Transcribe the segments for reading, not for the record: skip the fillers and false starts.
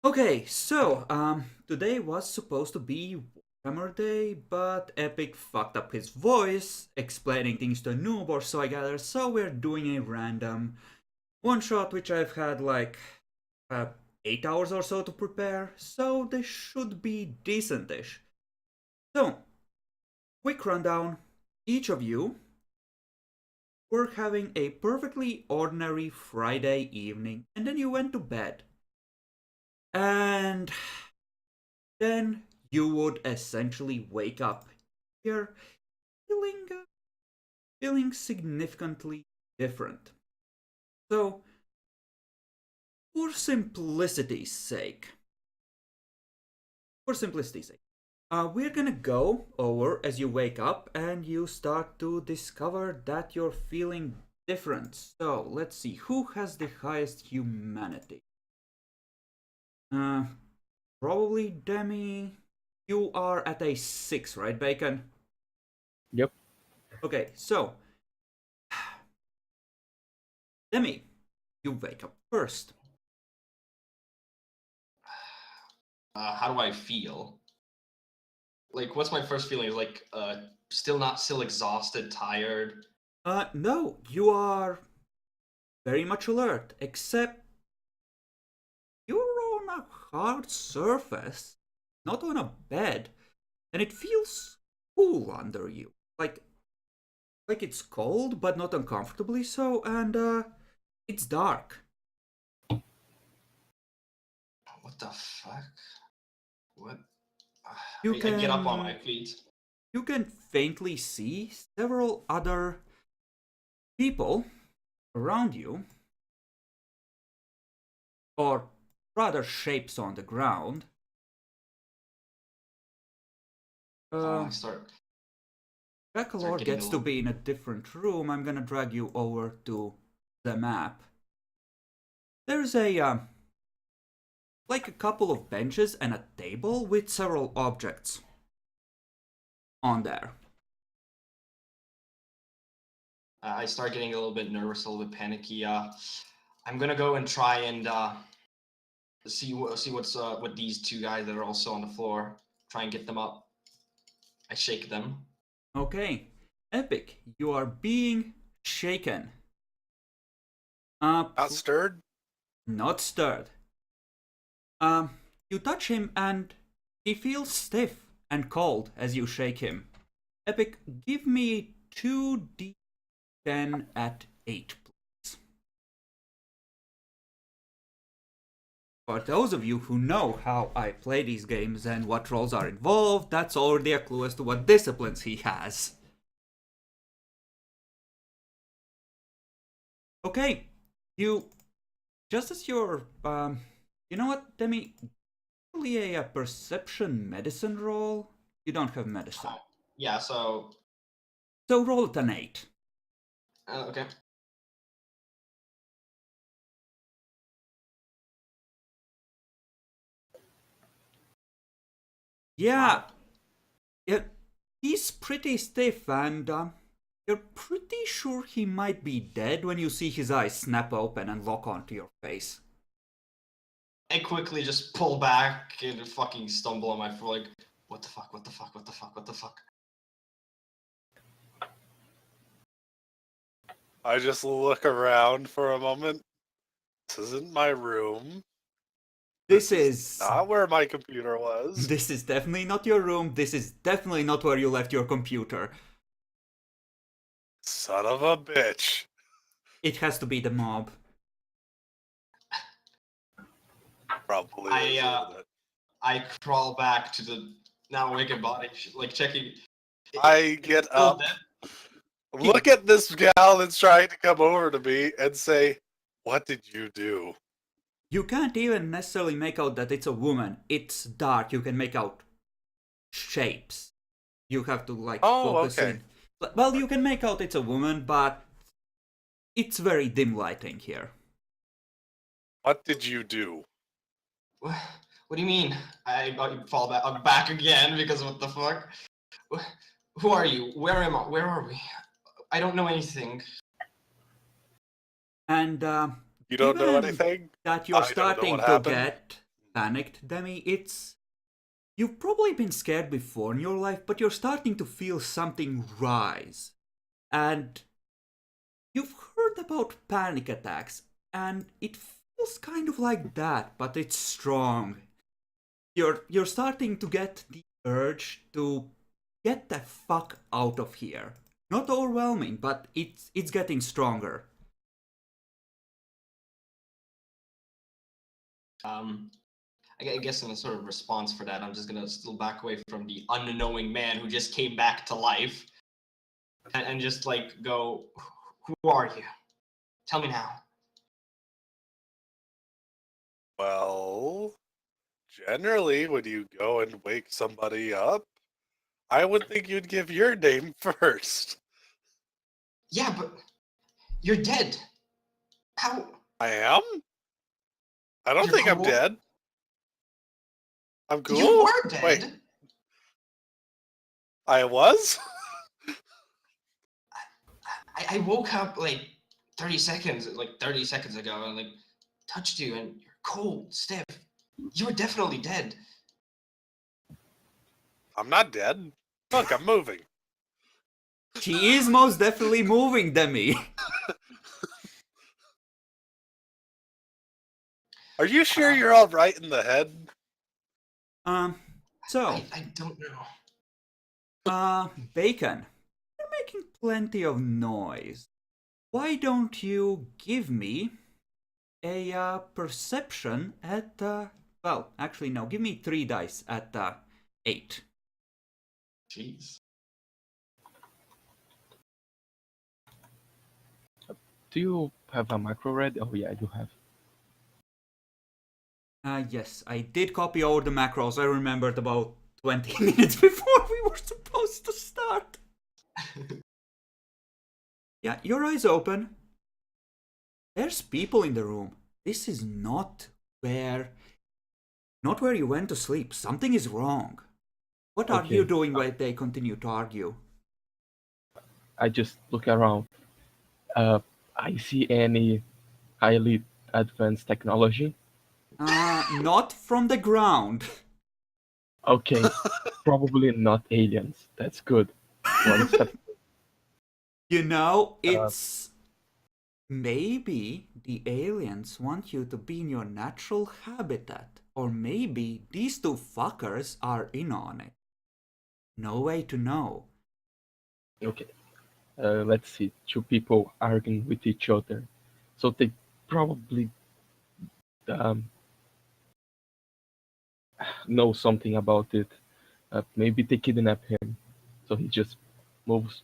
Okay, so today was supposed to be Warhammer Day, but Epic fucked up his voice, explaining things to a noob or so I gather. So we're doing a random one shot, which I've had like uh, 8 hours or so to prepare. So this should be decentish. So, quick rundown: each of you were having a perfectly ordinary Friday evening, and then you went to bed. And then you would essentially wake up here feeling feeling significantly different. So, for simplicity's sake, we're gonna go over as you wake up and you start to discover that you're feeling different. So let's see who has the highest humanity. Uh, Probably Demi. You are at a 6, right, Bacon? Yep. Okay, so Demi, you wake up first. How do I feel? Like, what's my first feeling? Like, still exhausted, tired. No, you are very much alert, except you're on a hard surface, not on a bed, and it feels cool under you. Like it's cold, but not uncomfortably so, and it's dark. What the fuck? What? You I get up on can my feet. you can faintly see several other people around you, or rather shapes on the ground. I start Dracolor getting gets to be in a different room. I'm gonna drag you over to the map. There's like a couple of benches and a table with several objects on there. I start getting a little bit nervous, a little bit panicky. I'm gonna go and try and see what's what these two guys that are also on the floor. Try and get them up. I shake them. Okay, Epic, you are being shaken. Not stirred? Not stirred. You touch him and he feels stiff and cold as you shake him. Epic, give me 2d10 at 8, please. For those of you who know how I play these games and what roles are involved, that's already a clue as to what disciplines he has. Okay, just as you're, you know what, Demi, probably a perception medicine roll. You don't have medicine. Yeah, so roll at an 8. Okay. Yeah, he's pretty stiff, and you're pretty sure he might be dead when you see his eyes snap open and lock onto your face. I quickly just pull back and fucking stumble on my floor, like, what the fuck, what the fuck, what the fuck, what the fuck? I just look around for a moment. This isn't my room. This is not where my computer was. This is definitely not your room. This is definitely not where you left your computer. Son of a bitch. It has to be the mob. Probably. I crawl back to the now wicked body, like checking. I get up, look at this gal that's trying to come over to me, and say, "What did you do?" You can't even necessarily make out that it's a woman. It's dark. You can make out shapes. You have to like focus okay. in. Well, you can make out it's a woman, but it's very dim lighting here. What did you do? What do you mean? I fall back. I'm back again because what the fuck? Who are you? Where am I? Where are we? I don't know anything. And you don't know anything? That you're starting to get panicked, Demi. You've probably been scared before in your life, but you're starting to feel something rise. And you've heard about panic attacks, and it feels kind of like that, but it's strong. You're starting to get the urge to get the fuck out of here. Not overwhelming, but it's getting stronger. I guess in a sort of response for that, I'm just gonna still back away from the unknowing man who just came back to life, and just like go, who are you? Tell me now. Well, generally, when you go and wake somebody up, I would think you'd give your name first. Yeah, but you're dead. How? I am? I don't You're think I'm cool? dead. I'm cool? You were dead. Wait, I was? I woke up like 30 seconds ago and like touched you and you're cold, stiff. You were definitely dead. I'm not dead. Look, I'm moving. She is most definitely moving, Demi. Are you sure you're all right in the head? So, I don't know. Bacon, you're making plenty of noise. Why don't you give me a perception at, well, actually, no, give me 3 dice at 8. Jeez. Do you have a macro ready? Oh yeah, I do have. Yes, I did copy over the macros. I remembered about 20 minutes before we were supposed to start. Yeah, your eyes open. There's people in the room. This is not where you went to sleep. Something is wrong. What are Okay. you doing while they continue to argue? I just look around. I see any highly advanced technology. Not from the ground. Okay, probably not aliens. That's good. One step. You know, Uh, it's maybe the aliens want you to be in your natural habitat. Or maybe these two fuckers are in on it. No way to know. Okay. Let's see. Two people arguing with each other. So they probably um, know something about it. Maybe they kidnap him. So he just moves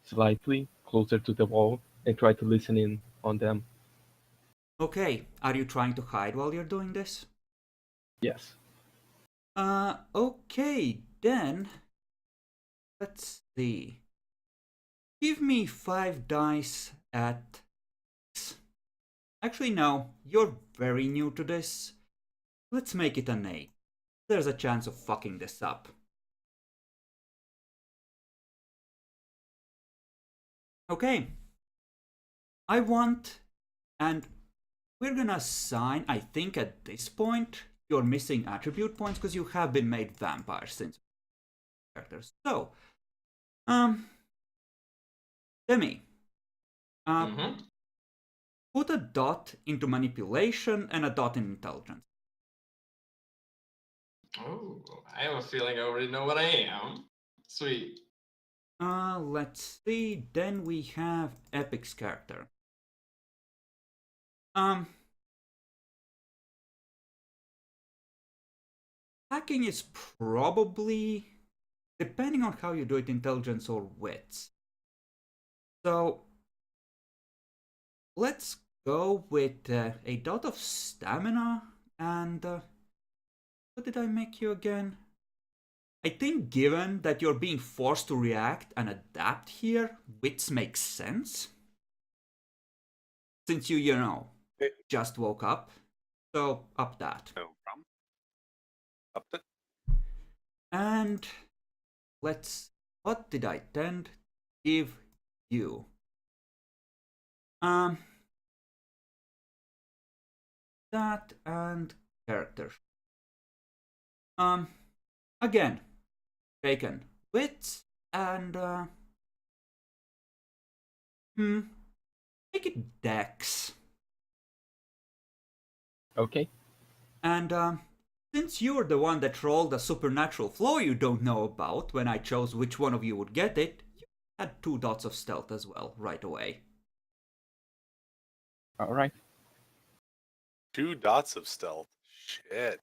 slightly closer to the wall and try to listen in on them. Okay, are you trying to hide while you're doing this? Yes. Okay, then. Let's see. Give me 5 dice at... Actually, no, you're very new to this. Let's make it an 8. There's a chance of fucking this up. Okay. I want... And we're gonna assign, I think at this point, your missing attribute points because you have been made vampires since characters. So, Demi, put a dot into manipulation and a dot in intelligence. Oh, I have a feeling I already know what I am. Sweet. Let's see. Then we have Epic's character. Hacking is probably, depending on how you do it, intelligence or wits. So, let's go with a dot of stamina and... what did I make you again? I think given that you're being forced to react and adapt here, wits makes sense. Since you know, just woke up. So, up that. No problem. Up to... And what did I tend to give you? That and character. Um, again, Bacon, wits and make it Dex. Okay. And since you're the one that rolled a supernatural flaw you don't know about when I chose which one of you would get it, you had 2 dots of stealth as well right away. All right. 2 dots of stealth. Shit.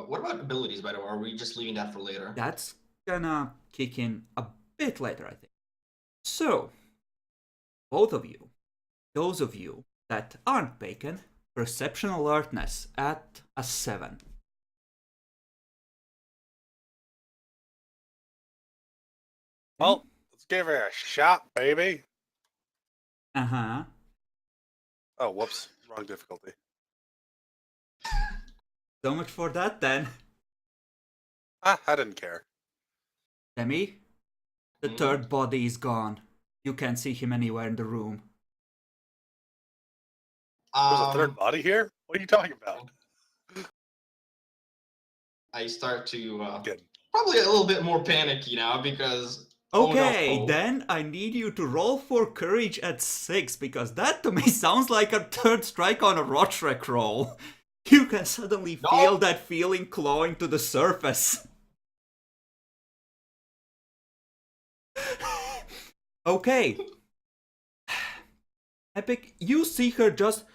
What about abilities, by the way? Are we just leaving that for later? That's gonna kick in a bit later, I think. So, both of you, those of you that aren't Bacon, perception alertness at a 7. Well, let's give her a shot, baby. Uh-huh. Oh, whoops. Wrong difficulty. So much for that then. I didn't care. Demi, the Mhm. third body is gone. You can't see him anywhere in the room. There's a third body here? What are you talking about? I start to Kidding. probably a little bit more panicky now because Okay, oh no. then I need you to roll for courage at 6, because that to me sounds like a third strike on a Rotrek roll. You can suddenly feel that feeling clawing to the surface. Okay. Epic, you see her just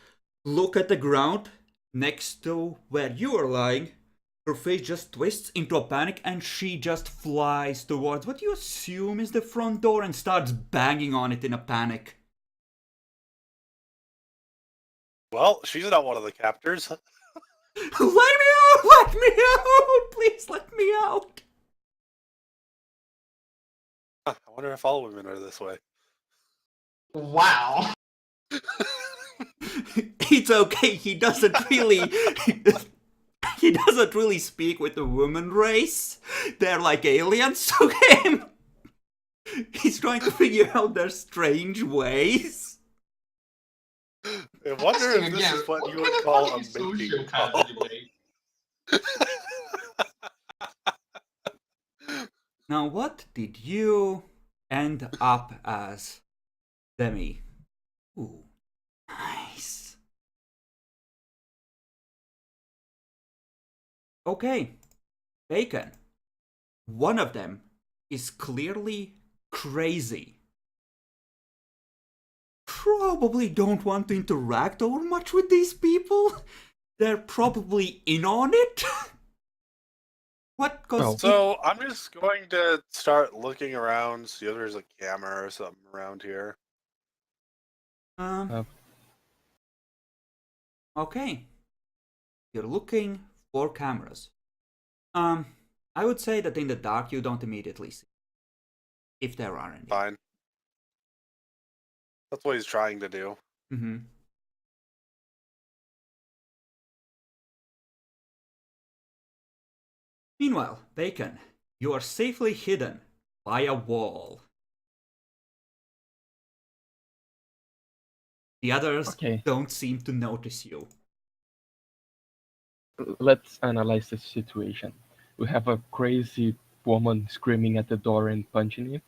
look at the ground next to where you are lying. Her face just twists into a panic and she just flies towards what you assume is the front door and starts banging on it in a panic. Well, she's not one of the captors. Let me out! Let me out! Please let me out! I wonder if all women are this way. Wow. It's okay, he doesn't really... he doesn't really speak with the woman race. They're like aliens to him. He's trying to figure out their strange ways. I wonder if this is what you would call a mating call. Now, what did you end up as, Demi? Ooh, nice. Okay, Bacon. One of them is clearly crazy. Probably don't want to interact over much with these people. They're probably in on it. What? So I'm just going to start looking around, see if there's a camera or something around here. Okay. You're looking for cameras. I would say that in the dark you don't immediately see. If there are any. Fine. That's what he's trying to do. Mm-hmm. Meanwhile, Bacon, you are safely hidden by a wall. The others don't seem to notice you. Let's analyze the situation. We have a crazy woman screaming at the door and punching it,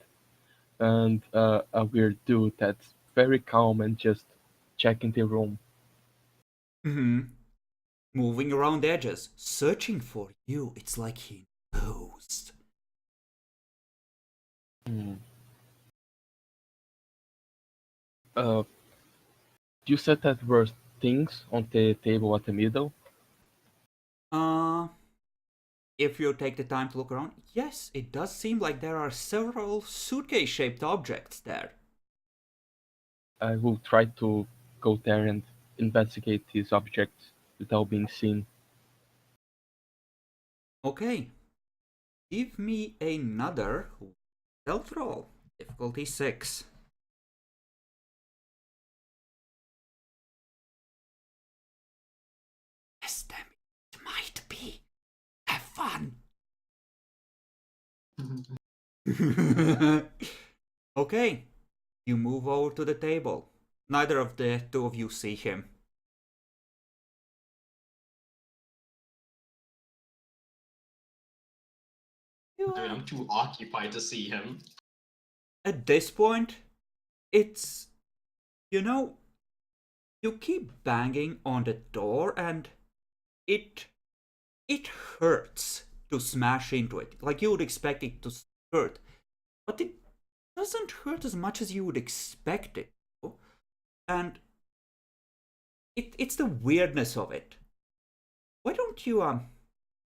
and a weird dude that's very calm and just checking the room. Mm-hmm. Moving around edges, searching for you. It's like he knows. You said that there were things on the table at the middle? If you take the time to look around, yes, it does seem like there are several suitcase-shaped objects there. I will try to go there and investigate these objects without being seen. Okay. Give me another stealth roll. Difficulty 6. Yes, damn it might be. Have fun. Okay. You move over to the table. Neither of the two of you see him. You, I mean, I'm too occupied to see him. at this point, it's, you know, you keep banging on the door and it it hurts to smash into it. Like you would expect it to hurt, but it doesn't hurt as much as you would expect it to. And it's the weirdness of it. Why don't you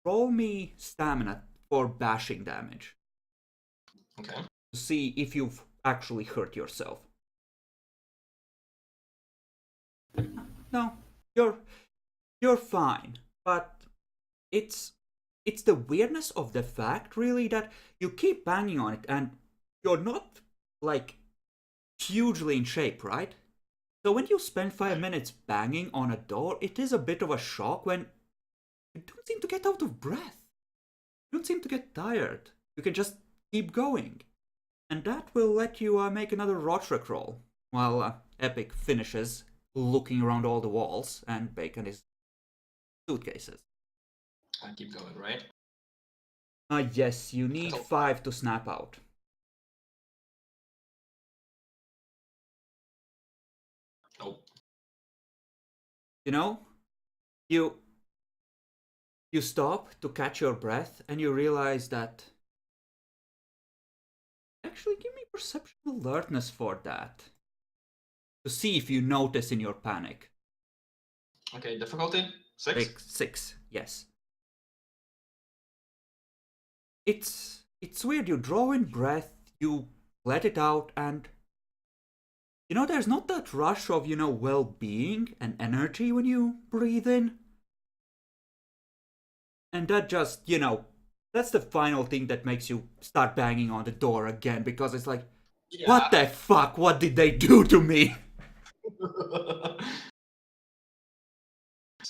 roll me stamina for bashing damage Okay. to see if you've actually hurt yourself? No, you're fine, but it's it's the weirdness of the fact really that you keep banging on it and you're not like hugely in shape, right? So when you spend 5 minutes banging on a door, it is a bit of a shock when you don't seem to get out of breath. You don't seem to get tired. You can just keep going. And that will let you make another Rotrick roll while Epic finishes looking around all the walls and Bacon his suitcases. I keep going, right? Yes, you need Until 5 to snap out. Nope. You know, you you stop to catch your breath and you realize that actually give me perception alertness for that to see if you notice in your panic. Okay, difficulty? 6? 6, yes. It's weird. You draw in breath, you let it out, and you know there's not that rush of well-being and energy when you breathe in. And that just that's the final thing that makes you start banging on the door again because it's like, Yeah. what the fuck? What did they do to me?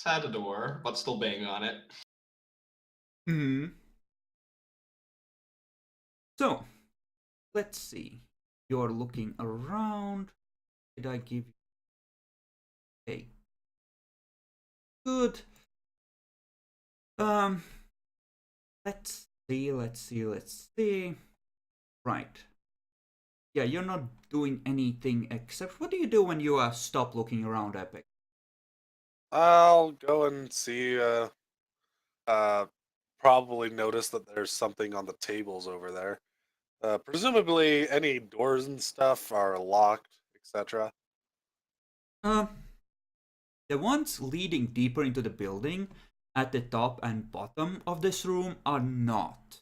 Had a door, but still banging on it. Hmm. So, let's see. You're looking around. Did I give you a good? Let's see. Right. Yeah, you're not doing anything except. What do you do when you stop looking around, Epic? I'll go and see. Probably notice that there's something on the tables over there. Presumably, any doors and stuff are locked, etc. Um, the ones leading deeper into the building, at the top and bottom of this room, are not.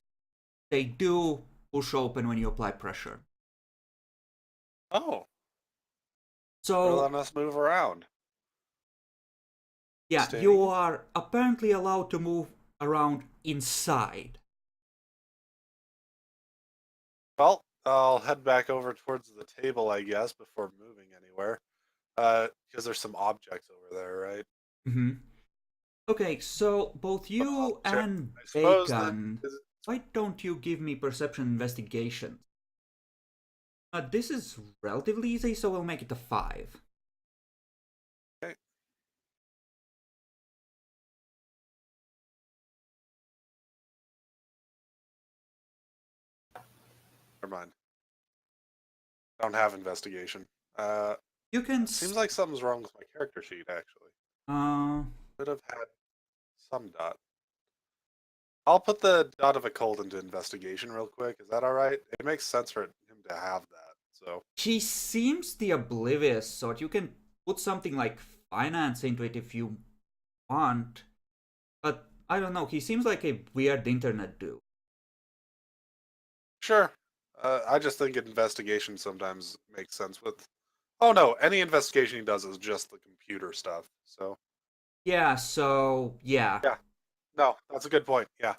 They do push open when you apply pressure. Oh, So they're letting us move around. yeah, Staying. you are apparently allowed to move around inside. Well, I'll head back over towards the table, I guess, before moving anywhere. Because there's some objects over there, right? Mm-hmm. Okay, so both you Sure. and I suppose Bacon, why don't you give me perception investigation? This is relatively easy, so we'll make it a 5. Okay. Never mind. I don't have investigation. You can. Seems like something's wrong with my character sheet, actually. Could have had some dot. I'll put the dot of occult into investigation real quick. Is that all right? It makes sense for him to have that. So He seems the oblivious sort. You can put something like finance into it if you want, but I don't know. He seems like a weird internet dude. sure. I just think investigation sometimes makes sense with. Oh no, any investigation he does is just the computer stuff. So Yeah. So yeah. yeah, no, that's a good point. Yeah,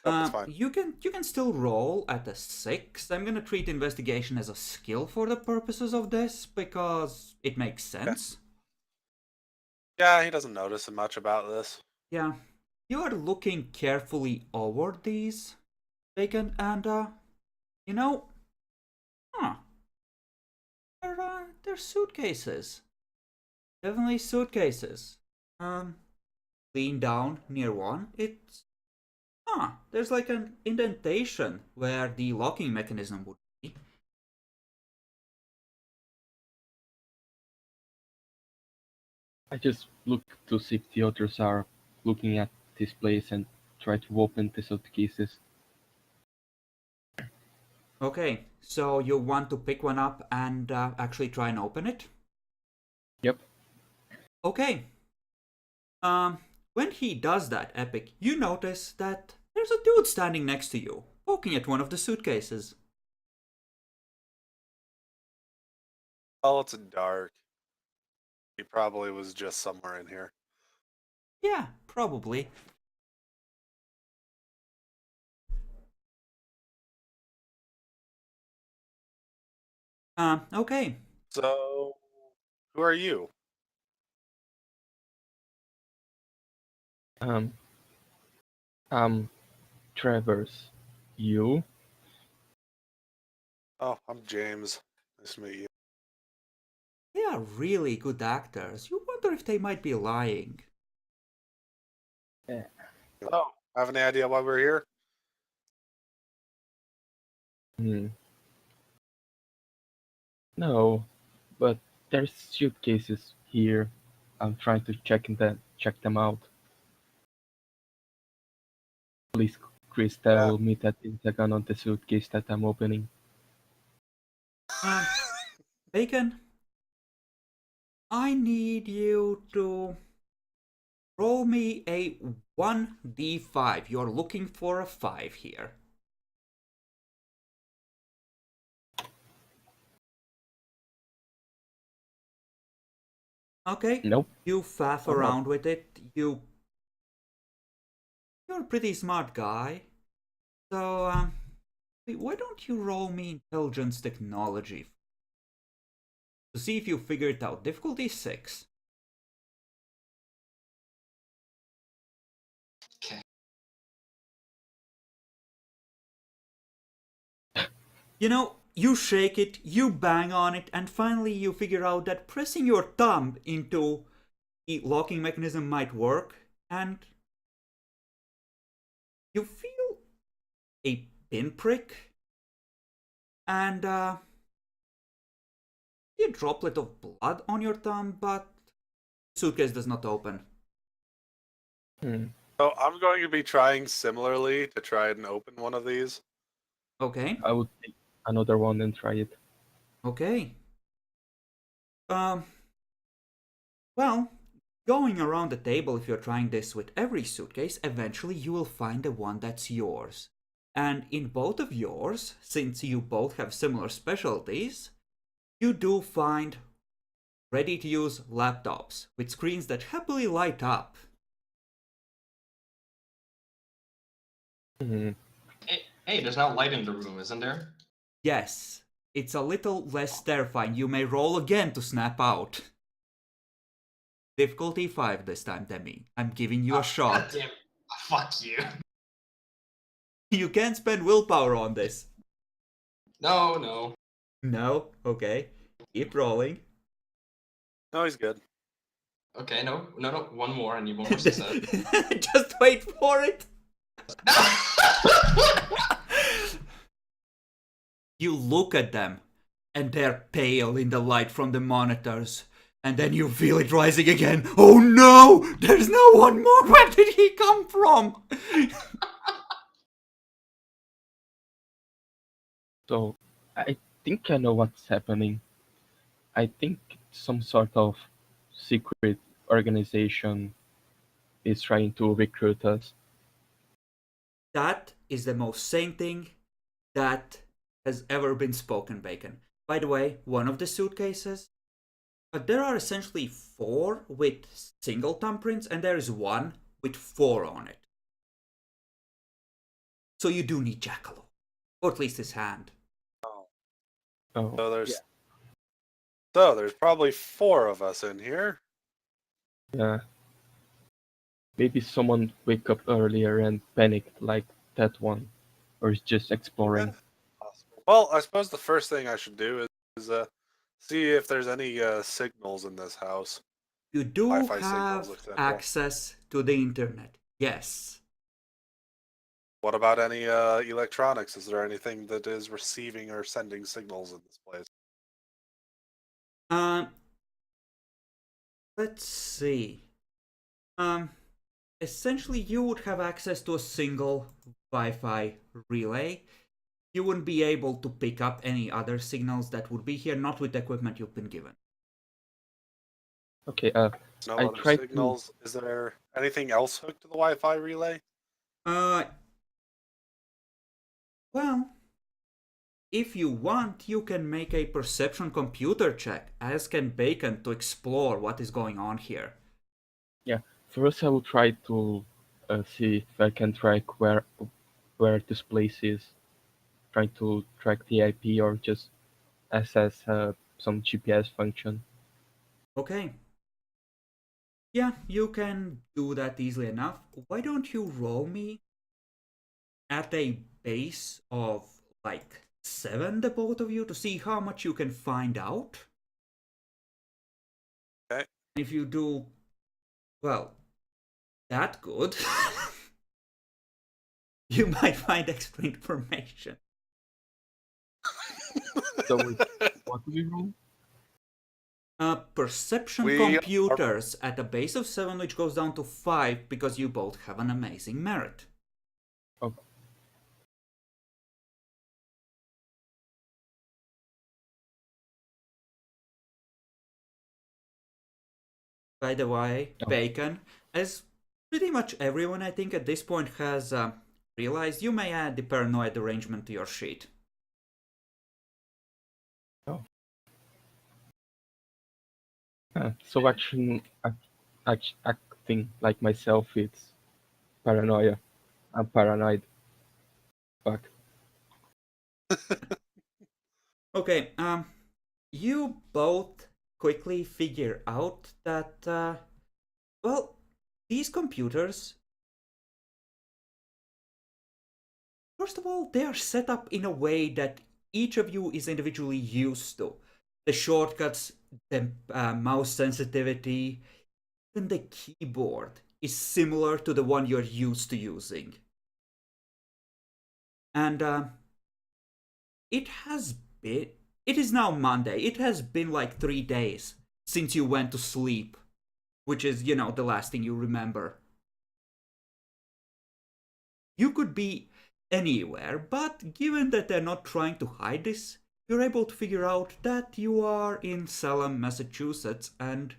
that's fine. You can still roll at a 6. I'm gonna treat investigation as a skill for the purposes of this because it makes sense. Yeah, he doesn't notice much about this. Yeah. You are looking carefully over these, Bacon, and you know, huh? They're suitcases. Definitely suitcases. Lean down near one. It's There's like an indentation where the locking mechanism would be. I just look to see if the others are looking at this place and try to open the suitcases. Okay, so you want to pick one up and actually try and open it? Yep. Okay. When he does that, Epic, you notice that there's a dude standing next to you, poking at one of the suitcases. Well, it's dark. He probably was just somewhere in here. Yeah, probably. Okay. So, who are you? Um, Travers, you? Oh, I'm James. Nice to meet you. They are really good actors. You wonder if they might be lying. Yeah. Oh, have any idea why we're here? Hmm. No, but there's suitcases here. I'm trying to check them out. Please, Chris, Yeah. tell me that there's a gun on the suitcase that I'm opening. Bacon, I need you to roll me a 1d5. You're looking for a 5 here. Okay. Nope. You faff I'm not. around with it. You're a pretty smart guy. So, why don't you roll me intelligence technology to see if you figure it out? Difficulty 6. Okay. You know, you shake it, you bang on it, and finally you figure out that pressing your thumb into the locking mechanism might work, and you feel a pinprick and a droplet of blood on your thumb, but the suitcase does not open. Hmm. So I'm going to be trying similarly to try and open one of these. Okay. I would take another one and try it. Okay. Um. Well, going around the table, if you're trying this with every suitcase, eventually you will find the one that's yours. And in both of yours, since you both have similar specialties, you do find ready to use laptops with screens that happily light up. Hmm. Hey, there's now light in the room, isn't there? Yes, it's a little less terrifying. You may roll again to snap out. Difficulty 5 this time, Demi. I'm giving you a shot. Damn. Fuck you. You can't spend willpower on this. No, no. No? Okay. Keep rolling. No, he's good. Okay, no. One more, and you one more success. Just wait for it. You look at them, and they're pale in the light from the monitors. And then you feel it rising again. Oh no! There's no one more! Where did he come from? So, I think I know what's happening. I think some sort of secret organization is trying to recruit us. That is the most sane thing that has ever been spoken, Bacon. By the way, one of the suitcases, there are essentially 4 with single thumbprints, and there is one with 4 on it. So you do need Jackalope, or at least his hand. Oh, So there's probably 4 of us in here. yeah. Maybe someone wake up earlier and panicked like that one, or is just exploring. Yeah, possible. Well, I suppose the first thing I should do is see if there's any signals in this house. You do Wi-Fi have signals, etc. access to the internet, yes. What about any electronics? Is there anything that is receiving or sending signals in this place? Let's see. Essentially, you would have access to a single Wi-Fi relay. You wouldn't be able to pick up any other signals that would be here, not with the equipment you've been given. Okay, No I other tried signals. Is there anything else hooked to the Wi-Fi relay? Well, if you want, you can make a perception computer check, as can Bacon, to explore what is going on here. Yeah, first I will try to see if I can track where this place is. Trying to track the IP or just access some GPS function. Okay. Yeah, you can do that easily enough. Why don't you roll me at a base of like 7, the both of you, to see how much you can find out? Okay. If you do, well, that good, you might find extra information. So what do we roll? Perception We computers at a base of 7, which goes down to 5 because you both have an amazing merit. Oh. By the way, Oh. Bacon, as pretty much everyone I think at this point has realized, you may add the paranoid arrangement to your sheet. Oh. So acting like myself, it's paranoia. I'm paranoid. Fuck. Okay, you both quickly figure out that, well, these computers, first of all, they are set up in a way that each of you is individually used to. The shortcuts, the mouse sensitivity, even the keyboard is similar to the one you're used to using. And it is now Monday. It has been like 3 days since you went to sleep, which is, the last thing you remember. You could be anywhere, but given that they're not trying to hide this, you're able to figure out that you are in Salem, Massachusetts, and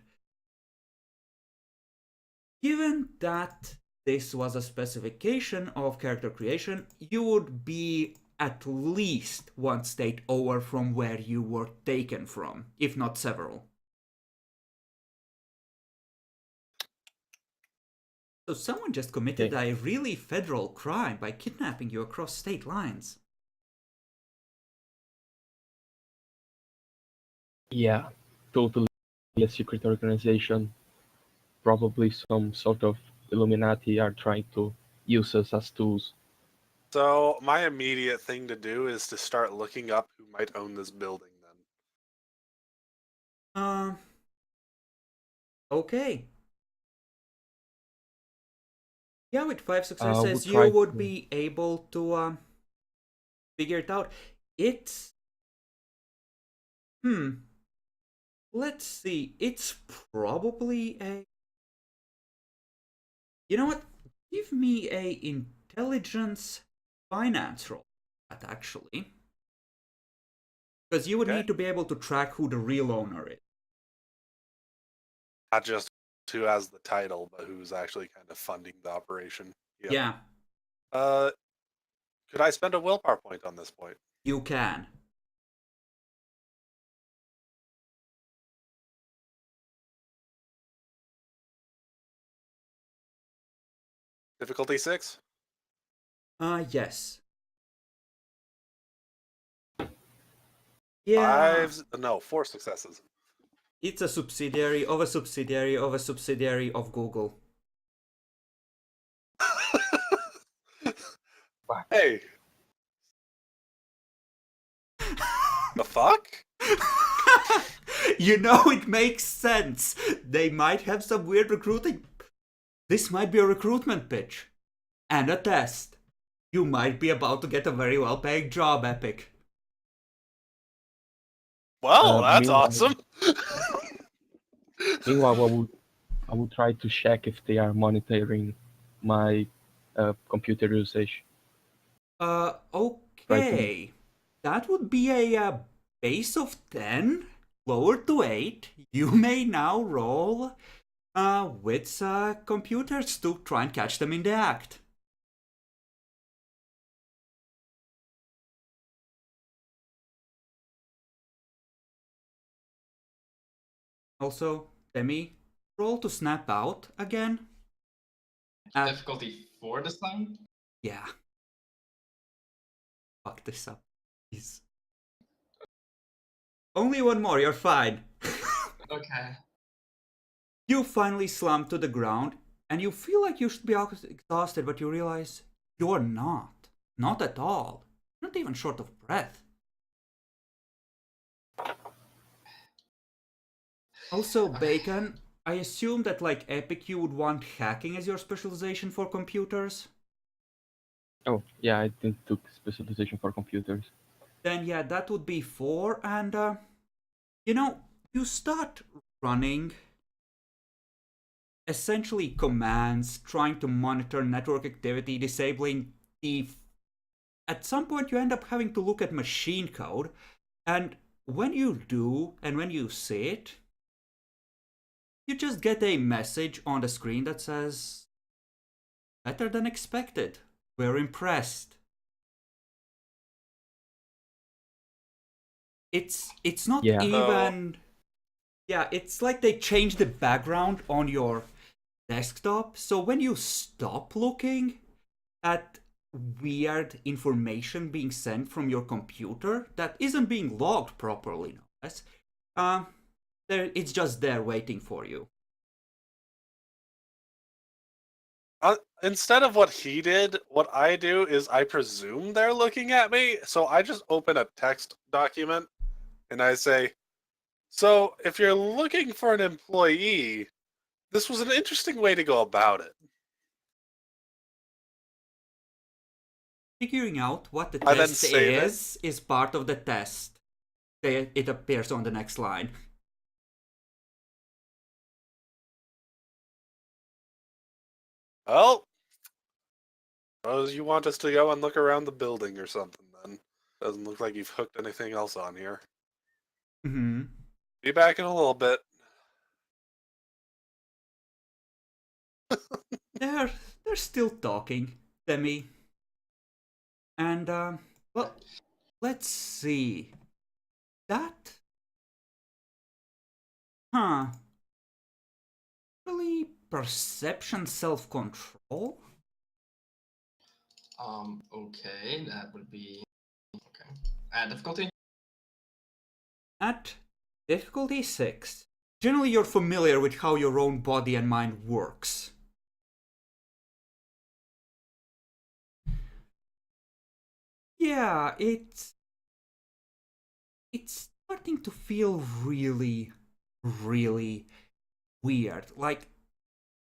given that this was a specification of character creation, you would be at least one state over from where you were taken from, if not several. So someone just committed a really federal crime by kidnapping you across state lines. Yeah, totally a secret organization. Probably some sort of Illuminati are trying to use us as tools. So my immediate thing to do is to start looking up who might own this building then. Okay. Yeah, with 5 successes, we'll you would be able to figure it out. It's let's see. It's probably a. You know what? Give me a intelligence finance roll. That actually, because you would need to be able to track who the real owner is. Not just who has the title, but who's actually kind of funding the operation. Yep. Yeah. Could I spend a willpower point on this point? You can. Difficulty 6? Yes. Yeah. 4 successes. It's a subsidiary of a subsidiary of a subsidiary of Google. Hey. The fuck? It makes sense. They might have some weird recruiting. This might be a recruitment pitch. And a test. You might be about to get a very well-paid job, Epic. Well, that's Meanwhile, awesome. meanwhile, I will try to check if they are monitoring my computer usage. Okay. That would be a base of 10, lowered to 8. You may now roll with computers to try and catch them in the act. Also, Demi, roll to snap out again. Difficulty 4 this time? Yeah. Fuck this up, please. Only one more, you're fine. Okay. You finally slump to the ground, and you feel like you should be exhausted, but you realize you're not. Not at all. Not even short of breath. Also, Bacon, I assume that like Epic you would want hacking as your specialization for computers? Oh, yeah, I didn't took specialization for computers. Then yeah, that would be 4, and you start running essentially commands trying to monitor network activity, disabling the... At some point you end up having to look at machine code, and when you do, and when you see it, you just get a message on the screen that says, "Better than expected. We're impressed." It's not Yeah. even... Yeah, it's like they changed the background on your desktop, so when you stop looking at weird information being sent from your computer that isn't being logged properly, no less, it's just there waiting for you. Instead of what he did, what I do is I presume they're looking at me, so I just open a text document and I say, "So if you're looking for an employee, this was an interesting way to go about it." Figuring out what the I then test save it. is part of the test. It appears on the next line. Well, suppose you want us to go and look around the building or something then. Doesn't look like you've hooked anything else on here. Mm-hmm. Be back in a little bit. They're still talking, Demi. And well, let's see. That really perception self-control? Okay, that would be... Okay. Difficulty? At difficulty 6. Generally, you're familiar with how your own body and mind works. Yeah, it's starting to feel really, really weird. Like,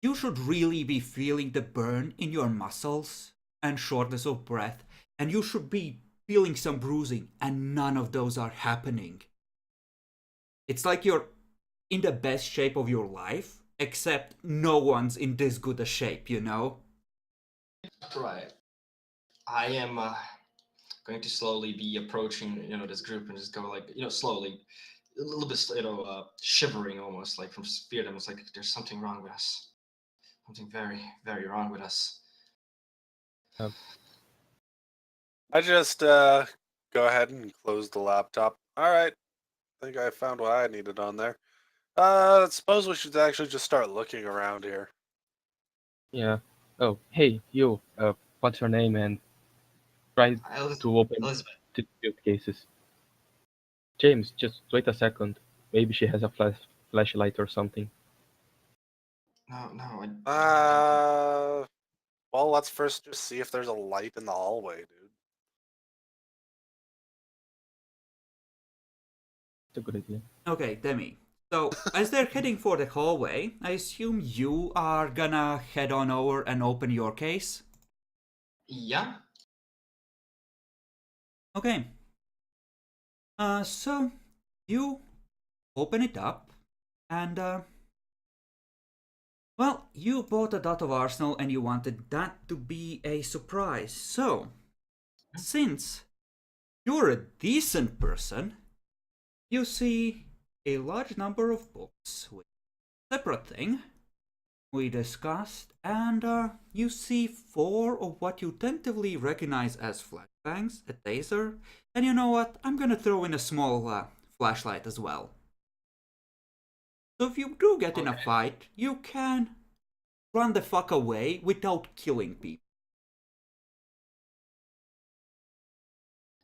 you should really be feeling the burn in your muscles and shortness of breath, and you should be feeling some bruising, and none of those are happening. It's like you're in the best shape of your life, except no one's in this good a shape, you know? Right. I am going to slowly be approaching, this group and just go like, slowly, a little bit, shivering almost, like from fear. I'm just like, there's something wrong with us. Something very, very wrong with us. I just go ahead and close the laptop. Alright, I think I found what I needed on there. Suppose we should actually just start looking around here. Yeah. Oh, hey, you. What's your name? And try to open Elizabeth. the suitcases. James, just wait a second. Maybe she has a flashlight or something. No. Well, let's first just see if there's a light in the hallway, dude. It's a good idea. Okay, Demi. So, as they're heading for the hallway, I assume you are gonna head on over and open your case? Yeah. Okay. So you open it up, and well, you bought a dot of Arsenal, and you wanted that to be a surprise. So, since you're a decent person, you see a large number of books with separate thing we discussed, and you see 4 of what you tentatively recognize as flashbangs, a taser, and you know what? I'm gonna throw in a small flashlight as well. So if you do get in a fight, you can run the fuck away without killing people.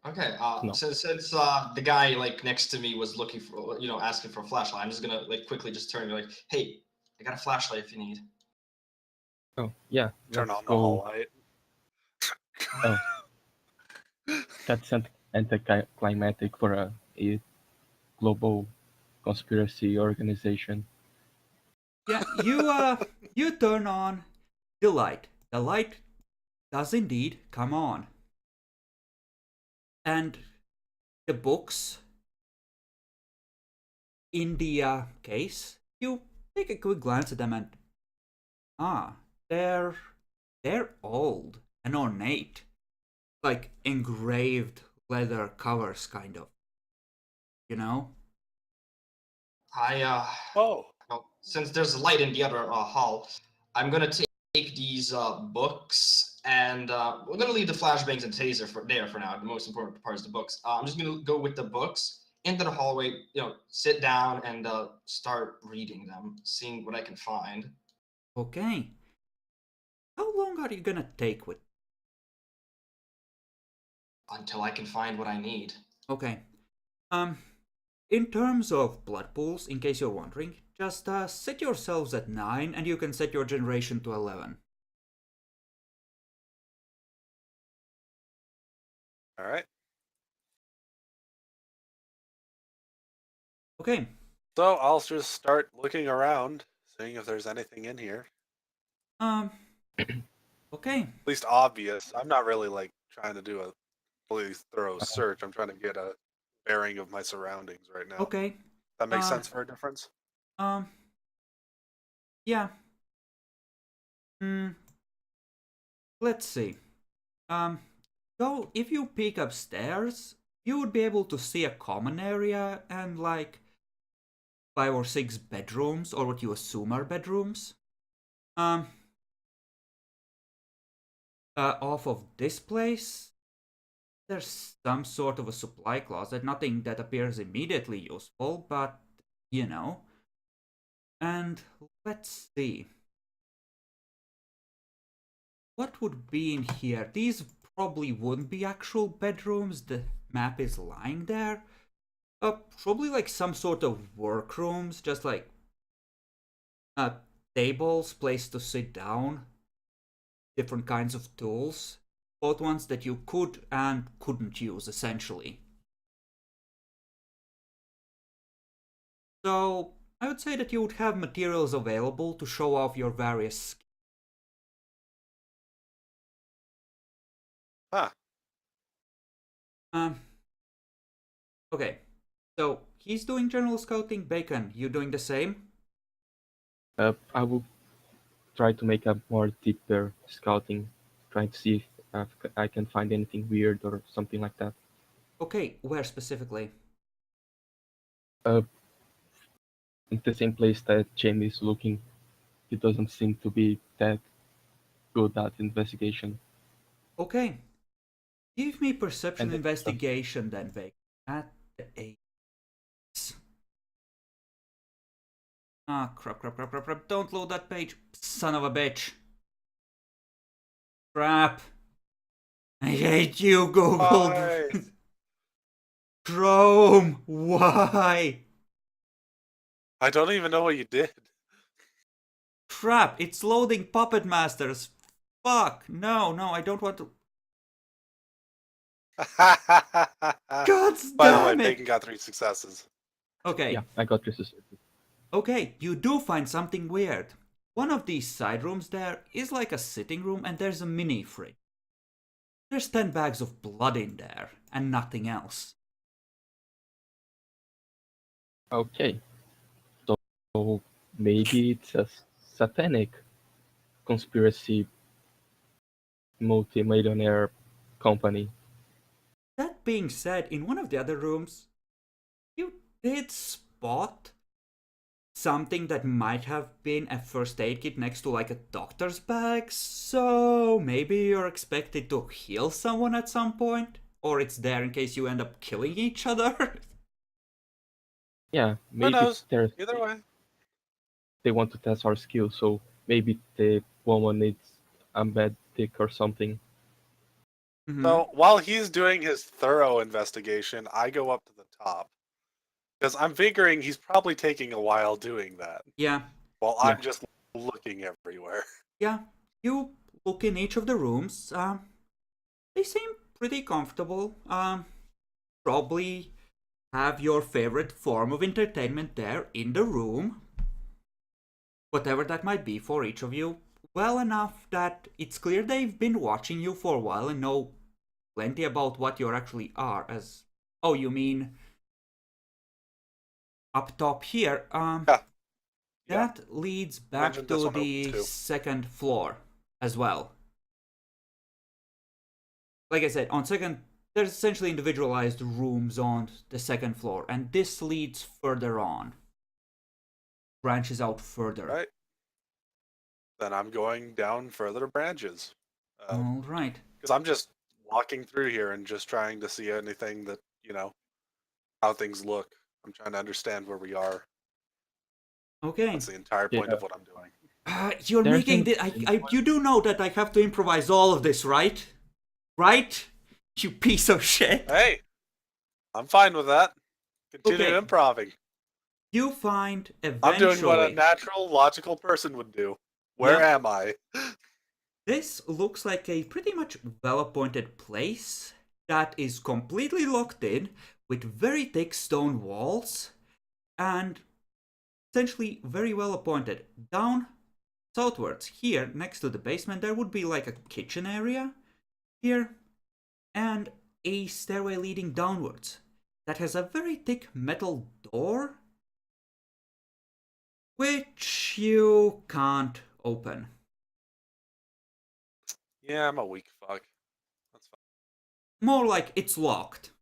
Okay. No. Since the guy like next to me was looking for, asking for a flashlight, I'm just gonna like quickly just turn and be like, hey, I got a flashlight if you need. Oh, yeah, Turn let's on the go. hall light. Oh, that's anticlimactic for a global conspiracy organization. Yeah, you turn on the light. The light does indeed come on. And the books in the case, you take a quick glance at them and they're old and ornate, like engraved leather covers, kind of. You know? Oh, Well, since there's a light in the other hall, I'm gonna take these books and we're gonna leave the flashbangs and taser for now. The most important part is the books. I'm just gonna go with the books into the hallway. Sit down and start reading them, seeing what I can find. Okay. How long are you gonna take with? Until I can find what I need. Okay. In terms of blood pools, in case you're wondering, just set yourselves at 9 and you can set your generation to 11. all right. Okay. So I'll just start looking around, seeing if there's anything in here. Okay. At least obvious. I'm not really like trying to do a fully thorough search. I'm trying to get a bearing of my surroundings right now. Okay. That makes sense for a difference? Yeah. Let's see. So if you peek upstairs, you would be able to see a common area and like 5 or 6 bedrooms, or what you assume are bedrooms. Off of this place, there's some sort of a supply closet, nothing that appears immediately useful, but you know. And let's see. What would be in here? These probably wouldn't be actual bedrooms, the map is lying there. Probably like some sort of workrooms, just like tables, place to sit down, different kinds of tools, both ones that you could and couldn't use, essentially. So, I would say that you would have materials available to show off your various skills. Huh. Okay, so he's doing general scouting. Bacon, you doing the same? I will try to make a more deeper scouting, trying to see if I can find anything weird or something like that. Okay, where specifically? In the same place that Jamie is looking, he doesn't seem to be that good at investigation. Okay, give me perception And investigation then, Bacon. At the 8. Crap. Don't load that page, son of a bitch. Crap. I hate you, Google. Why? Chrome, why? I don't even know what you did. Crap, it's loading Puppet Masters. Fuck, no, I don't want to. God By the way, damn it. Bacon got 3 successes. Okay. Yeah, I got this. Okay, you do find something weird. One of these side rooms there is like a sitting room and there's a mini fridge. There's 10 bags of blood in there, and nothing else. Okay, so maybe it's a satanic conspiracy multi-millionaire company. That being said, in one of the other rooms, you did spot something that might have been a first aid kit next to like a doctor's bag, so maybe you're expected to heal someone at some point, or it's there in case you end up killing each other. Yeah, Who maybe knows? there's Either way. they want to test our skills, so maybe the woman needs a medic or something. So while he's doing his thorough investigation, I go up to the top. Because I'm figuring he's probably taking a while doing that. Yeah. While I'm just looking everywhere. Yeah. You look in each of the rooms. They seem pretty comfortable. Probably have your favorite form of entertainment there in the room. Whatever that might be for each of you. Well enough that it's clear they've been watching you for a while and know plenty about what you actually are as... Oh, you mean... Up top here, Yeah. that leads back to the second floor as well. Like I said, on second, there's essentially individualized rooms on the second floor, and this leads further on. Branches out further. Right. Then I'm going down further branches. All right. Because I'm just walking through here and just trying to see anything that, how things look. I'm trying to understand where we are. Okay. That's the entire point of what I'm doing. You're making this... you do know that I have to improvise all of this, right? Right? You piece of shit. Hey, I'm fine with that. Continue improving. You find eventually... I'm doing what a natural, logical person would do. Where am I? This looks like a pretty much well-appointed place that is completely locked in with very thick stone walls and essentially very well appointed. Down southwards here next to the basement there would be like a kitchen area here and a stairway leading downwards that has a very thick metal door which you can't open. Yeah, I'm a weak fuck. That's fine. More like it's locked.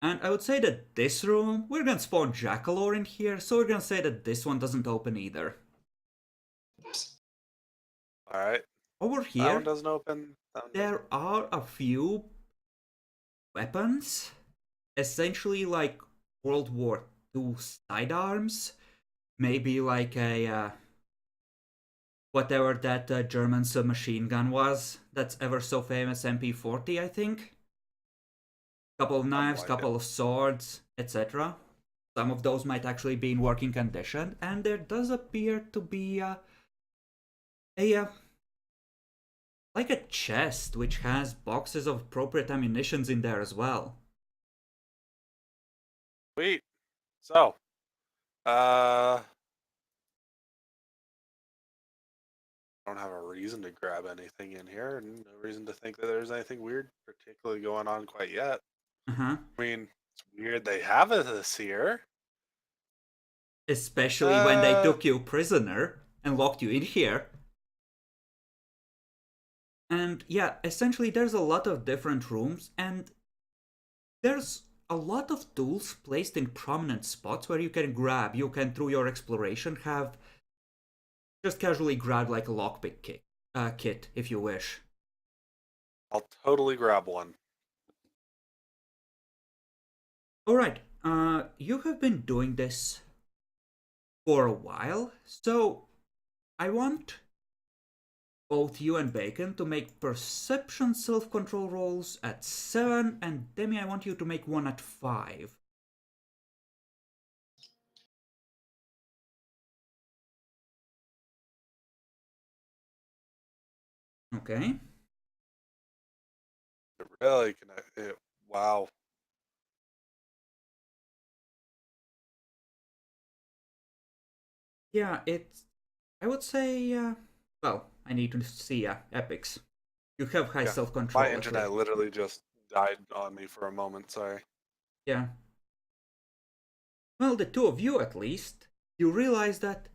And I would say that this room, we're gonna spawn Jackalore in here, so we're gonna say that this one doesn't open either. Alright. Over here, that one doesn't open. There are a few weapons, essentially like World War II sidearms, maybe like a whatever that German submachine gun was, that's ever so famous, MP40, I think. Couple of knives, couple of swords, etc. Some of those might actually be in working condition, and there does appear to be like a chest which has boxes of appropriate ammunitions in there as well. Sweet. So, I don't have a reason to grab anything in here, and no reason to think that there's anything weird particularly going on quite yet. I mean, it's weird they have this here. Especially when they took you prisoner and locked you in here. And yeah, essentially there's a lot of different rooms, and there's a lot of tools placed in prominent spots where you can grab. You can, through your exploration, have just casually grab like a lockpick kit if you wish. I'll totally grab one. Alright, you have been doing this for a while, so I want both you and Bacon to make perception self-control rolls at 7, and Demi, I want you to make one at 5. Okay. Really? Wow. Yeah, it's... I would say... well, I need to see epics. You have high Yeah, self-control. my internet literally just died on me for a moment. Sorry. Yeah. Well, the two of you at least, you realize that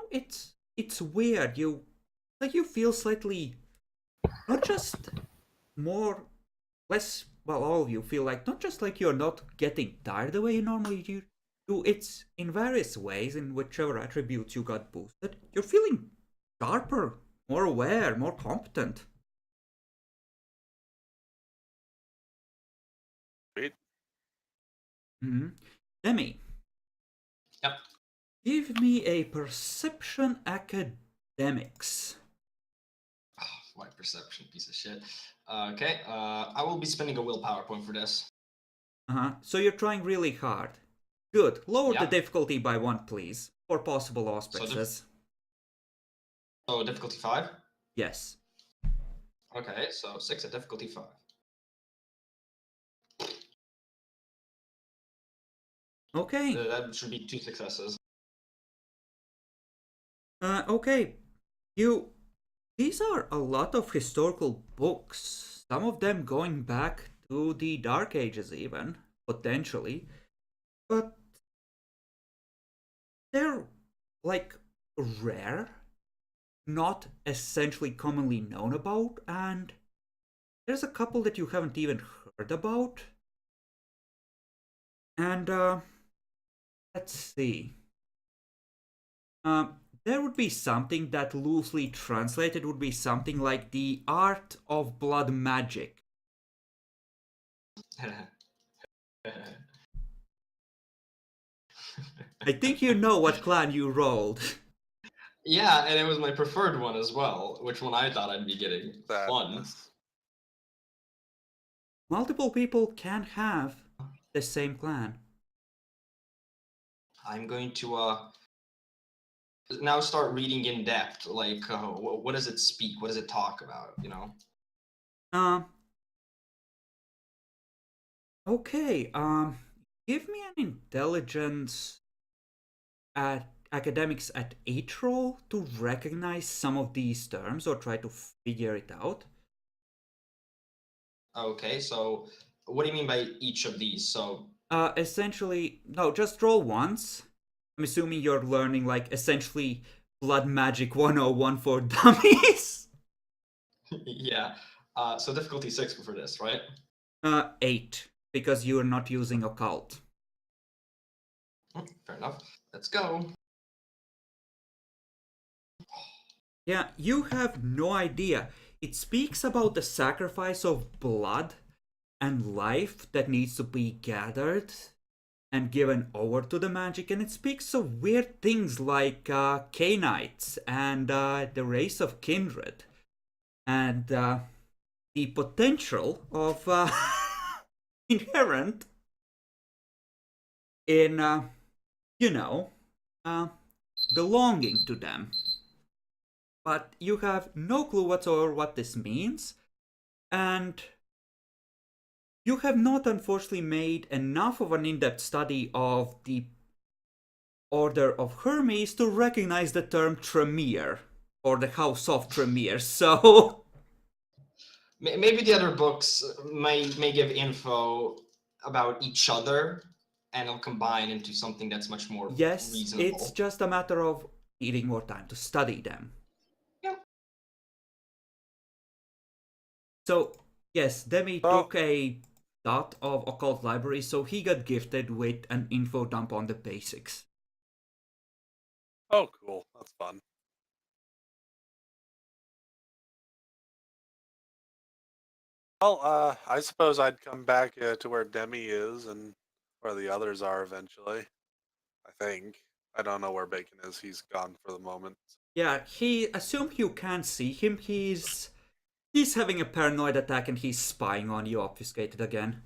it's weird. You feel slightly not just more less well all of you feel like not just like you're not getting tired the way you normally do. It's in various ways in whichever attributes you got boosted. You're feeling sharper, more aware, more competent. Sweet. Mm-hmm. Demi, Yep. give me a perception academics. Oh, my perception, piece of shit. Okay, I will be spending a willpower point for this. So you're trying really hard. Good. Lower the Yeah. difficulty by 1, please, for possible auspices. So difficulty 5? Yes. Okay, so 6 at difficulty 5. Okay. That should be 2 successes. Okay. These are a lot of historical books. Some of them going back to the Dark Ages even, potentially. But they're like rare, not essentially commonly known about, and there's a couple that you haven't even heard about. And let's see. There would be something that loosely translated would be something like the art of blood magic. I think you know what clan you rolled. Yeah, and it was my preferred one as well, which one I thought I'd be getting. Fun. Multiple people can have the same clan. I'm going to now start reading in depth. Like, what does it speak? What does it talk about? You know. Okay. Give me an intelligence at academics at 8 roll to recognize some of these terms or try to figure it out. Okay, so what do you mean by each of these? So essentially, no, just roll once. I'm assuming you're learning like essentially blood magic 101 for dummies. yeah. So difficulty 6 for this, right? 8 because you are not using occult. Fair enough. Let's go. Yeah, you have no idea. It speaks about the sacrifice of blood and life that needs to be gathered and given over to the magic, and it speaks of weird things like Canaanites and the race of kindred, and the potential of inherent in, belonging to them. But you have no clue whatsoever what this means, and you have not unfortunately made enough of an in-depth study of the Order of Hermes to recognize the term Tremere, or the House of Tremere, so... Maybe the other books may give info about each other, and it'll combine into something that's much more reasonable. It's just a matter of needing more time to study them. Yep. So, yes, Demi took a dot of occult library, so he got gifted with an info dump on the basics. Oh, cool. That's fun. Well, I suppose I'd come back to where Demi is and where the others are eventually. I think. I don't know where Bacon is. He's gone for the moment. Yeah, he assumed you can't see him. He's having a paranoid attack and he's spying on you, obfuscated again.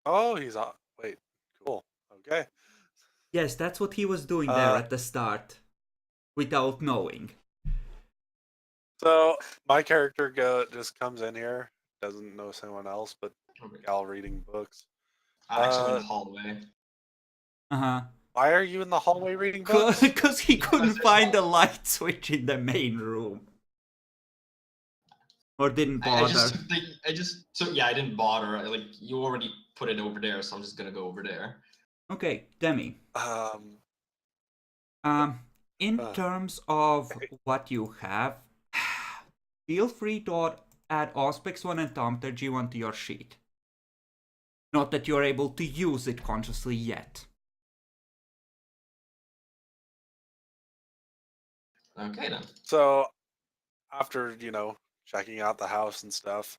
Oh, he's on. Wait, cool. Okay. Yes, that's what he was doing there at the start, without knowing. So my character just comes in here, doesn't notice anyone else, but Gal reading books. I'm actually in the hallway. Why are you in the hallway reading books? Because he couldn't find the light switch in the main room. Or didn't I bother? just took I didn't bother. Like, you already put it over there, so I'm just gonna go over there. Okay, Demi. In Uh, terms of what you have, feel free to add Auspix1 and Thaumaturgy1 to your sheet. Not that you're able to use it consciously yet. Okay then. So after, checking out the house and stuff,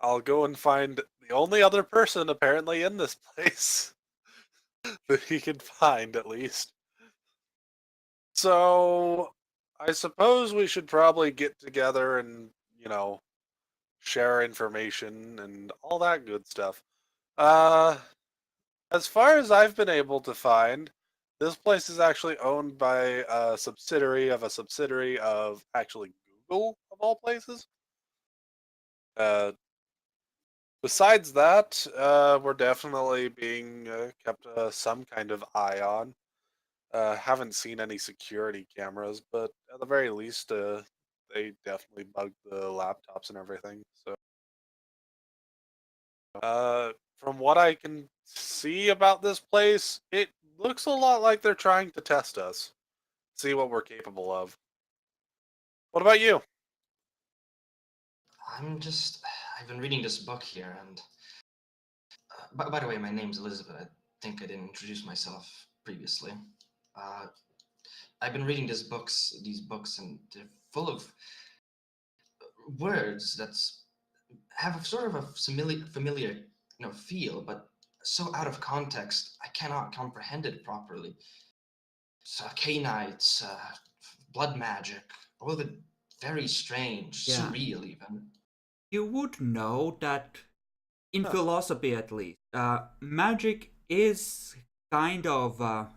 I'll go and find the only other person apparently in this place that he can find, at least. So I suppose we should probably get together and, share information and all that good stuff. As far as I've been able to find, this place is actually owned by a subsidiary of actually Google, of all places. Besides that, we're definitely being kept some kind of eye on. Haven't seen any security cameras, but at the very least, they definitely bugged the laptops and everything. So, from what I can see about this place, it looks a lot like they're trying to test us, see what we're capable of. What about you? I've been reading this book here, and by the way, my name's Elizabeth. I think I didn't introduce myself previously. I've been reading these books, and they're full of words that have a sort of a familiar, feel, but so out of context, I cannot comprehend it properly. So, Canaanites, blood magic, all the very strange, Yeah. surreal even. You would know that, in philosophy at least, magic is kind of a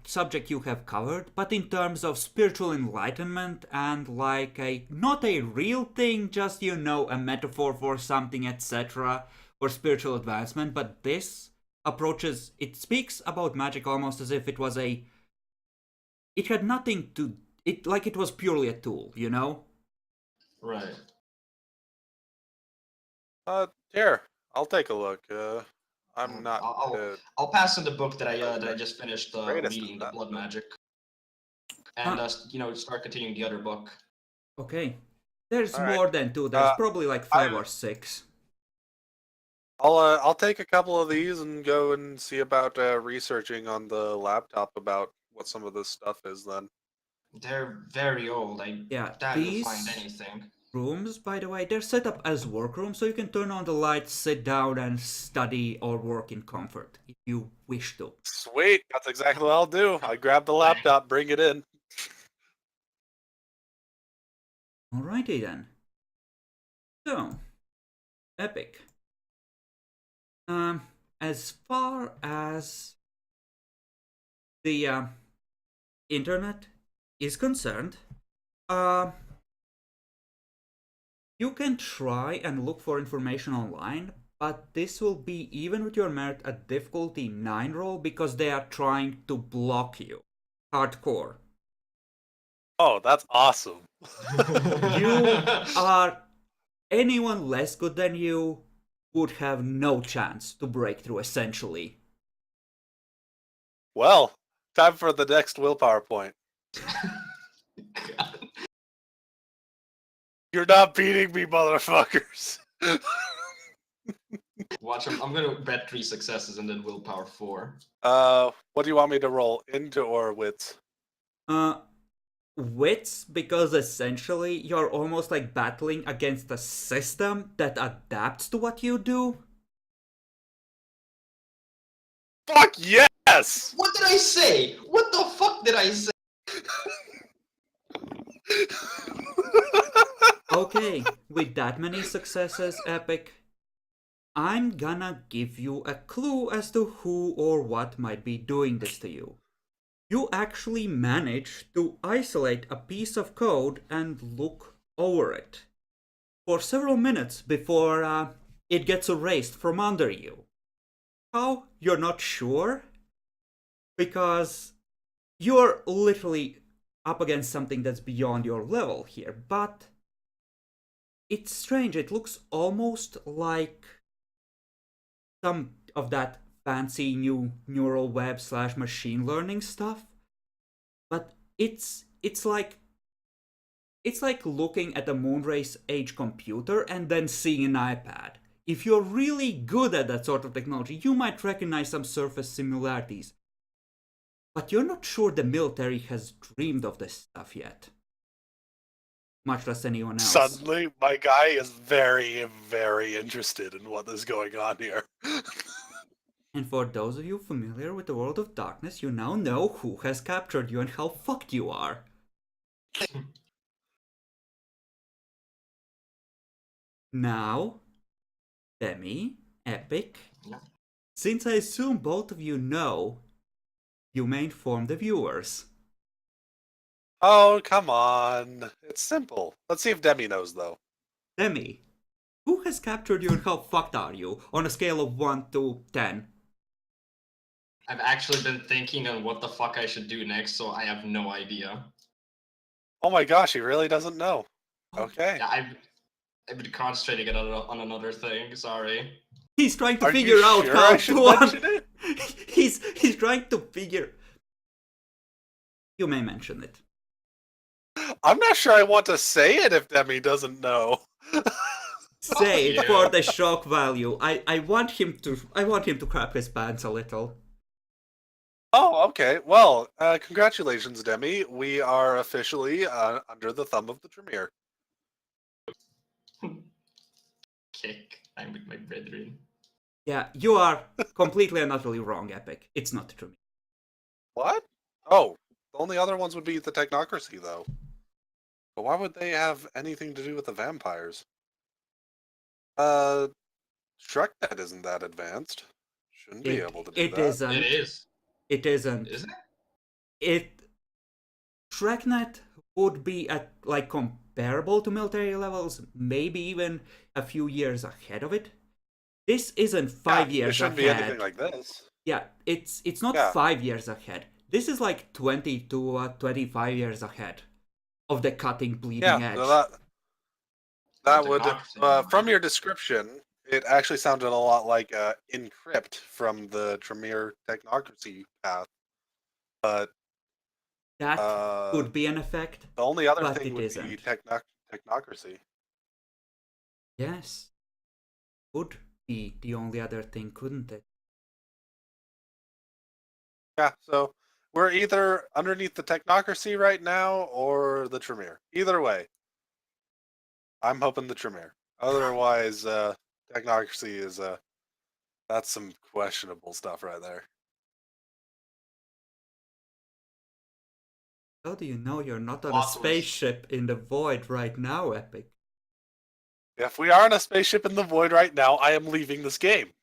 subject you have covered, but in terms of spiritual enlightenment and like not a real thing, just a metaphor for something, etc., or spiritual advancement, but this it speaks about magic almost as if it had nothing to, it was purely a tool, Right. Here, I'll take a look. I'm I'll, not I'll I'll pass in the book that I just finished greatest reading, at the that, blood but- magic, and start continuing the other book. Okay. There's All right. more than two. There's probably like 5 or 6. I'll take a couple of these and go and see about researching on the laptop about what some of this stuff is. Then They're very old. I doubt you'll find these anything. rooms, by the way, they're set up as workrooms, so you can turn on the lights, sit down, and study or work in comfort if you wish to. sweet, that's exactly what I'll do. I grab the laptop, bring it in. Alrighty then. So, Epic. As far as the internet is concerned, you can try and look for information online, but this will be, even with your merit, a difficulty 9 roll because they are trying to block you. Hardcore. Oh, that's awesome. You are... Anyone less good than you would have no chance to break through, essentially. Well, time for the next willpower point. You're not beating me, motherfuckers. Watch, I'm gonna bet 3 successes and then willpower 4. What do you want me to roll? Into or wits? Wits, because essentially you're almost like battling against a system that adapts to what you do. Fuck yes! What did I say? What the fuck did I say? Okay, with that many successes, Epic, I'm gonna give you a clue as to who or what might be doing this to you. You actually manage to isolate a piece of code and look over it for several minutes before it gets erased from under you. How? You're not sure? Because you're literally up against something that's beyond your level here, but it's strange. It looks almost like some of that fancy new neural web / machine learning stuff, but it's like looking at a Moonrace age computer and then seeing an iPad. If you're really good at that sort of technology, you might recognize some surface similarities. But you're not sure the military has dreamed of this stuff yet. Much less anyone else. Suddenly, my guy is very, very interested in what is going on here. And for those of you familiar with the world of darkness, you now know who has captured you and how fucked you are. Now, Demi, Epic, Yeah. since I assume both of you know, you may inform the viewers. Oh, come on. It's simple. Let's see if Demi knows, though. Demi, who has captured you and how fucked are you on a scale of 1 to 10? I've actually been thinking on what the fuck I should do next, so I have no idea. Oh my gosh, he really doesn't know. Okay. Yeah, I've been concentrating on another thing. Sorry. He's trying to Are figure you out sure how I should to mention it? He's trying to figure. You may mention it. I'm not sure I want to say it if Demi doesn't know. Say it Yeah. for the shock value. I want him to crap his pants a little. Oh, okay. Well, congratulations, Demi. We are officially under the thumb of the Tremere. Kick. I'm with my brethren. Yeah, you are completely and utterly wrong, Epic. It's not true. What? Oh, the only other ones would be the technocracy, though. But why would they have anything to do with the vampires? ShrekNet isn't that advanced. Shouldn't be able to do It that. isn't. It is. It isn't. Isn't it? It TrackNet would be at like comparable to military levels, maybe even a few years ahead of it. This isn't 5 years It shouldn't ahead. be anything like this. Yeah, it's not Yeah. 5 years ahead. This is like 20 to 25 years ahead of the cutting bleeding Yeah, edge. so that would, Technocracy. from your description, it actually sounded a lot like Encrypt from the Tremere technocracy path. But That could be an effect. the only other but thing it would be isn't. technocracy. Yes. Would be the only other thing, couldn't it? Yeah, so we're either underneath the technocracy right now or the Tremere. Either way, I'm hoping the Tremere. Otherwise, technocracy is that's some questionable stuff right there. How do you know you're not on a Plot twist. spaceship in the void right now, Epic? If we are on a spaceship in the void right now, I am leaving this game.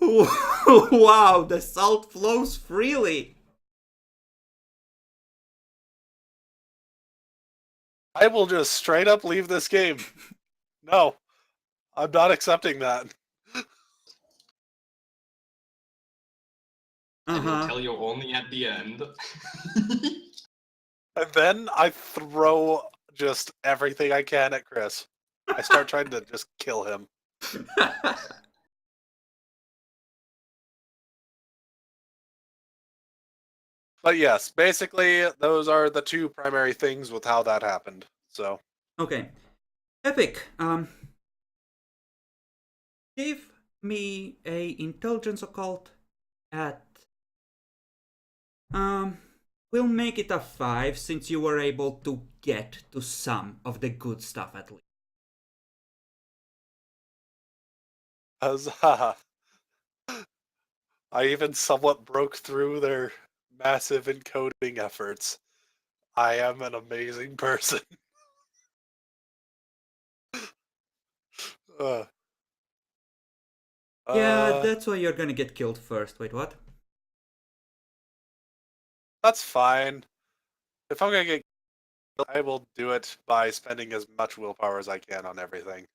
Wow, the salt flows freely. I will just straight up leave this game. No, I'm not accepting that. And he'll Uh-huh. tell you only at the end. And then I throw just everything I can at Chris. I start trying to just kill him. But yes, basically, those are the two primary things with how that happened. So, Okay. Epic, give me a intelligence occult at we'll make it a 5 since you were able to get to some of the good stuff at least. huzzah. I even somewhat broke through their massive encoding efforts. I am an amazing person. Yeah, that's why you're gonna get killed first. Wait, what? That's fine. If I'm gonna get killed, I will do it by spending as much willpower as I can on everything.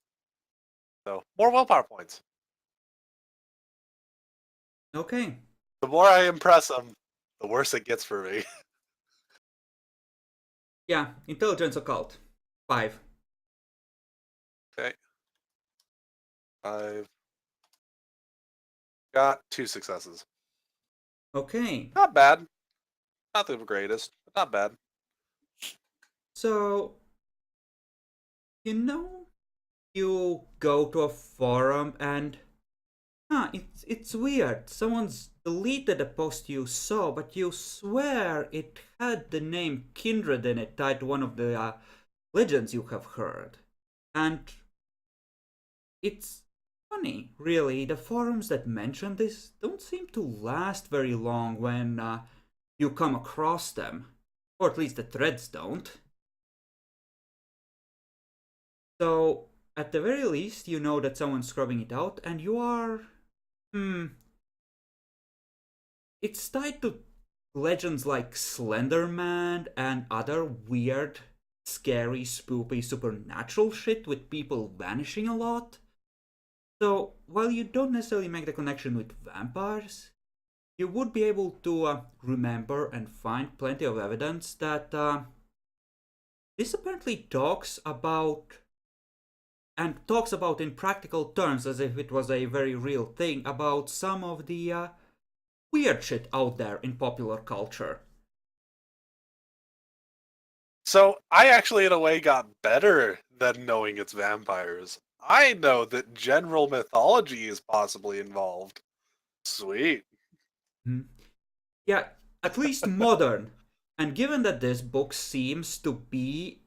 So, more willpower points. Okay. The more I impress them, the worse it gets for me. Yeah, intelligence occult. 5. Okay. I've got 2 successes. Okay. Not bad. Not the greatest, but not bad. So, you go to a forum and it's weird. Someone's deleted a post you saw, but you swear it had the name Kindred in it, tied to one of the legends you have heard. And it's funny, really. The forums that mention this don't seem to last very long when you come across them. Or at least the threads don't. So, at the very least, you know that someone's scrubbing it out, and you are... It's tied to legends like Slender Man and other weird, scary, spoopy, supernatural shit with people vanishing a lot. So, while you don't necessarily make the connection with vampires, you would be able to remember and find plenty of evidence that this apparently talks about in practical terms as if it was a very real thing about some of the weird shit out there in popular culture. So I actually, in a way, got better than knowing it's vampires. I know that general mythology is possibly involved. Sweet. Yeah, at least modern. And given that this book seems to be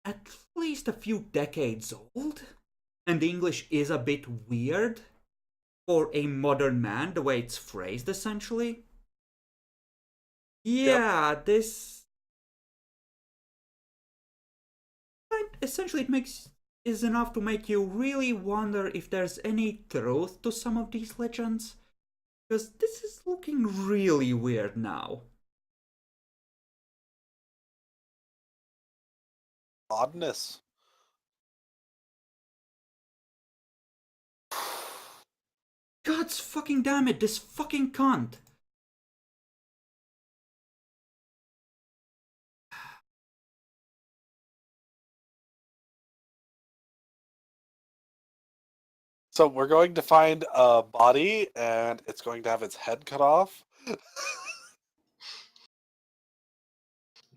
at least a few decades old, and the English is a bit weird for a modern man, the way it's phrased essentially. Yeah, this essentially is enough to make you really wonder if there's any truth to some of these legends. Because this is looking really weird now. Oddness. God's fucking damn it, this fucking cunt. So we're going to find a body, and it's going to have its head cut off.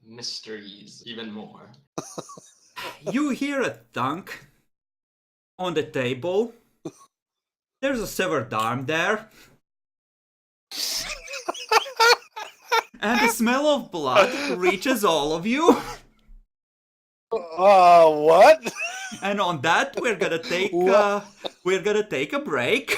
Mysteries, even more. You hear a thunk on the table. There's a severed arm there. And the smell of blood reaches all of you. What? And on that, we're gonna take a break.